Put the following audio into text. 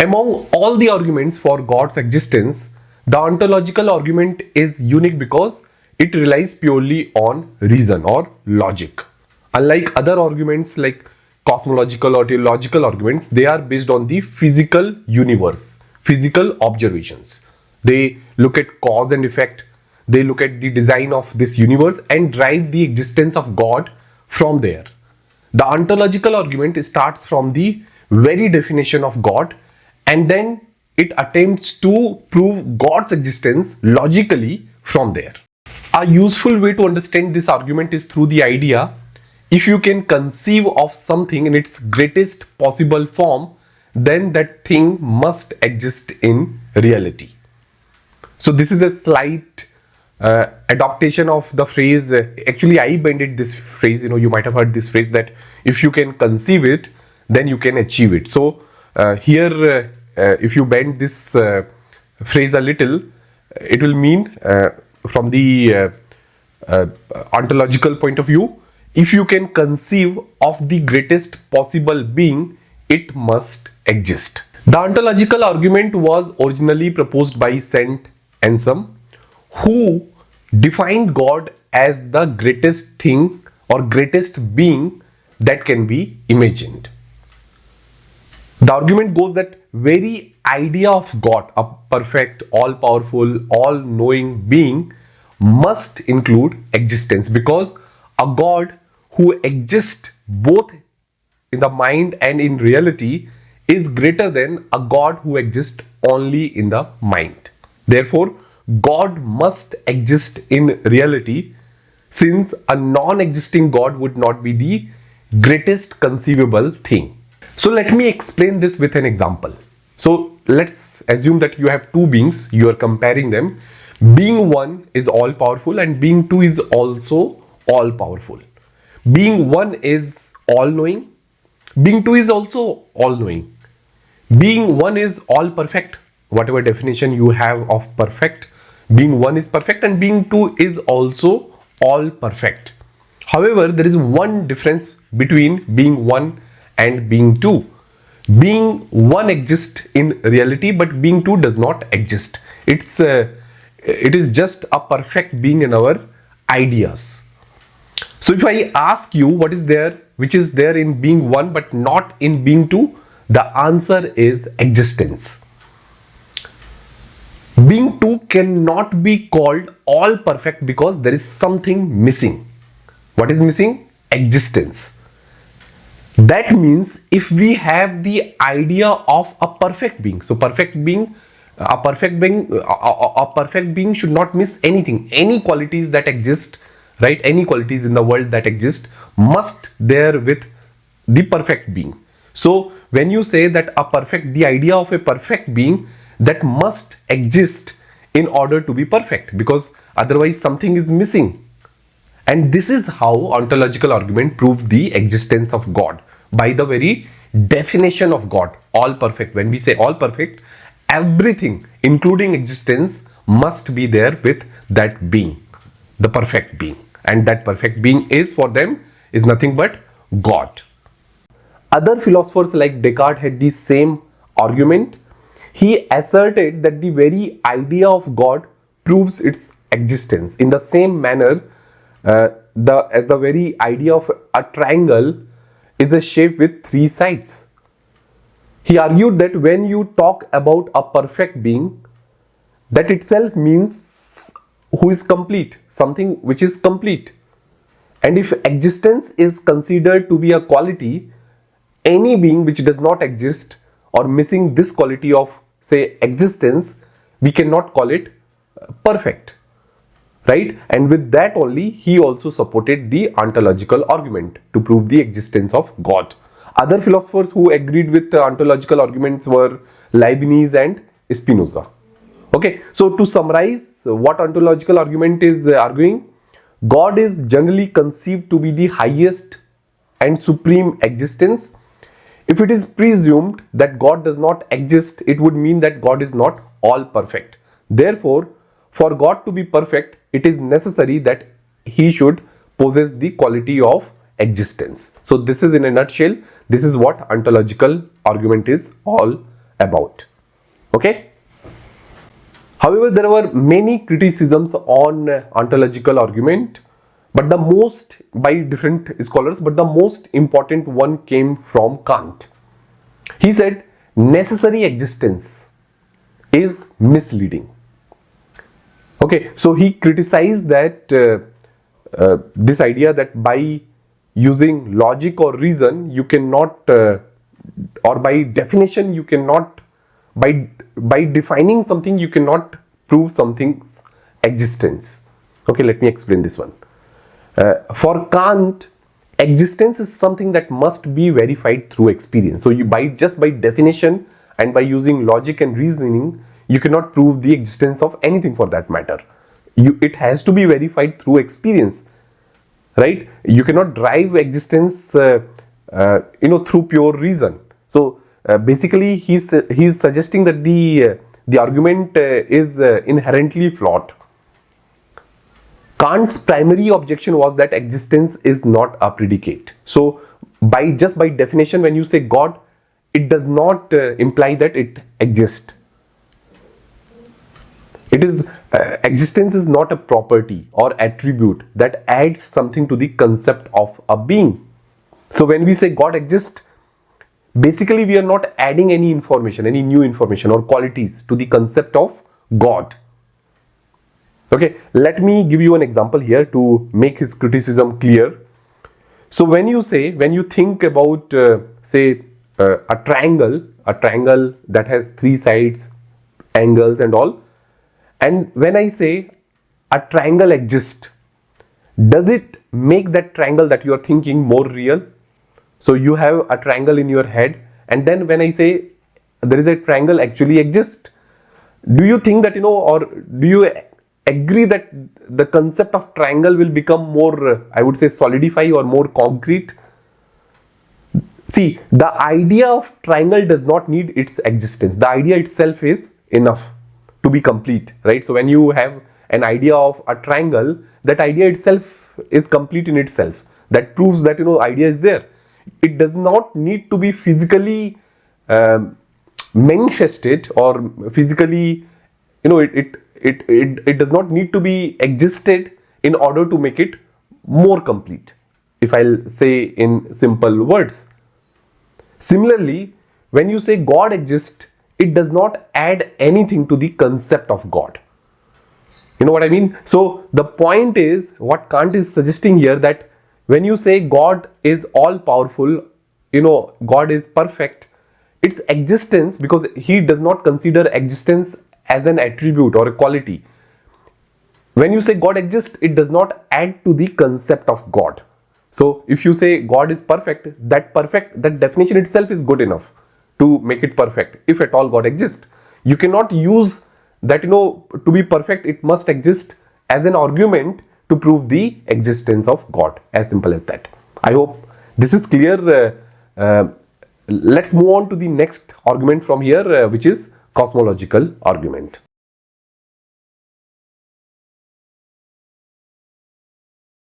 Among all the arguments for God's existence, the ontological argument is unique because it relies purely on reason or logic. Unlike other arguments like cosmological or theological arguments, they are based on the physical universe, physical observations. They look at cause and effect, they look at the design of this universe and derive the existence of God from there. The ontological argument starts from the very definition of God, and then it attempts to prove God's existence logically from there. A useful way to understand this argument is through the idea: if you can conceive of something in its greatest possible form, then that thing must exist in reality. So this is a slight adaptation of the phrase. Actually, I bended this phrase. You might have heard this phrase that if you can conceive it, then you can achieve it. So here, if you bend this phrase a little, it will mean from the ontological point of view, if you can conceive of the greatest possible being, it must exist. The ontological argument was originally proposed by Saint Anselm, who defined God as the greatest thing or greatest being that can be imagined. The argument goes that very idea of God, a perfect, all-powerful, all-knowing being, must include existence, because a God who exists both in the mind and in reality is greater than a God who exists only in the mind. Therefore, God must exist in reality, since a non-existing God would not be the greatest conceivable thing. So let me explain this with an example. So let's assume that you have two beings, you are comparing them. Being one is all powerful and being two is also all powerful. Being one is all knowing, being two is also all knowing. Being one is all perfect, whatever definition you have of perfect, being one is perfect and being two is also all perfect. However, there is one difference between being one and being two. Being one exists in reality, but being two does not exist. It is just a perfect being in our ideas. So if I ask you what is there, which is there in being one but not in being two, the answer is existence. Being two cannot be called all perfect because there is something missing. What is missing? Existence. That means if we have the idea of a perfect being, so a perfect being should not miss anything. Any qualities that exist, right? Any qualities in the world that exist must there with the perfect being. So when you say that the idea of a perfect being, that must exist in order to be perfect, because otherwise something is missing. And this is how ontological argument proved the existence of God, by the very definition of God, all perfect. When we say all perfect, everything including existence must be there with that being, the perfect being, and that perfect being is for them is nothing but God. Other philosophers like Descartes had the same argument. He asserted that the very idea of God proves its existence. In the same manner, as the very idea of a triangle is a shape with three sides. He argued that when you talk about a perfect being, that itself means who is complete, something which is complete. And if existence is considered to be a quality, any being which does not exist or missing this quality of, say, existence, we cannot call it perfect, right? And with that only, he also supported the ontological argument to prove the existence of God. Other philosophers who agreed with the ontological arguments were Leibniz and Spinoza. Okay, so to summarize what ontological argument is arguing, God is generally conceived to be the highest and supreme existence. If it is presumed that God does not exist, it would mean that God is not all perfect. Therefore, for God to be perfect, it is necessary that he should possess the quality of existence. So this is in a nutshell, this is what ontological argument is all about. Okay. However, there were many criticisms on ontological argument, but the most, by different scholars, but the most important one came from Kant. He said necessary existence is misleading. Okay, so he criticized that this idea that by using logic or reason you cannot, or by definition you cannot, by defining something you cannot prove something's existence. Okay, let me explain this one. For Kant, existence is something that must be verified through experience. So you just by definition and by using logic and reasoning, you cannot prove the existence of anything for that matter. It has to be verified through experience, right? You cannot drive existence, through pure reason. So basically, he's suggesting that the argument is inherently flawed. Kant's primary objection was that existence is not a predicate. So just by definition, when you say God, it does not imply that it exists. It is existence is not a property or attribute that adds something to the concept of a being. So when we say God exists, basically we are not adding any information, any new information or qualities to the concept of God. Okay, let me give you an example here to make his criticism clear. So when you think about say a triangle that has three sides, angles and all, and when I say a triangle exists, does it make that triangle that you are thinking more real? So you have a triangle in your head, and then when I say there is a triangle actually exists, do you think that, or do you agree that the concept of triangle will become more, I would say, solidify or more concrete? See, the idea of triangle does not need its existence. The idea itself is enough to be complete, right? So when you have an idea of a triangle, that idea itself is complete in itself. That proves that, idea is there. It does not need to be physically manifested or physically, it does not need to be existed in order to make it more complete, if I'll say in simple words. Similarly, when you say God exists, it does not add anything to the concept of God. You know what I mean? So the point is, what Kant is suggesting here, that when you say God is all powerful, God is perfect, its existence, because he does not consider existence as an attribute or a quality. When you say God exists, it does not add to the concept of God. So if you say God is perfect, that definition itself is good enough to make it perfect, if at all God exists. You cannot use that, to be perfect, it must exist as an argument to prove the existence of God. As simple as that. I hope this is clear. Let's move on to the next argument from here, which is cosmological argument.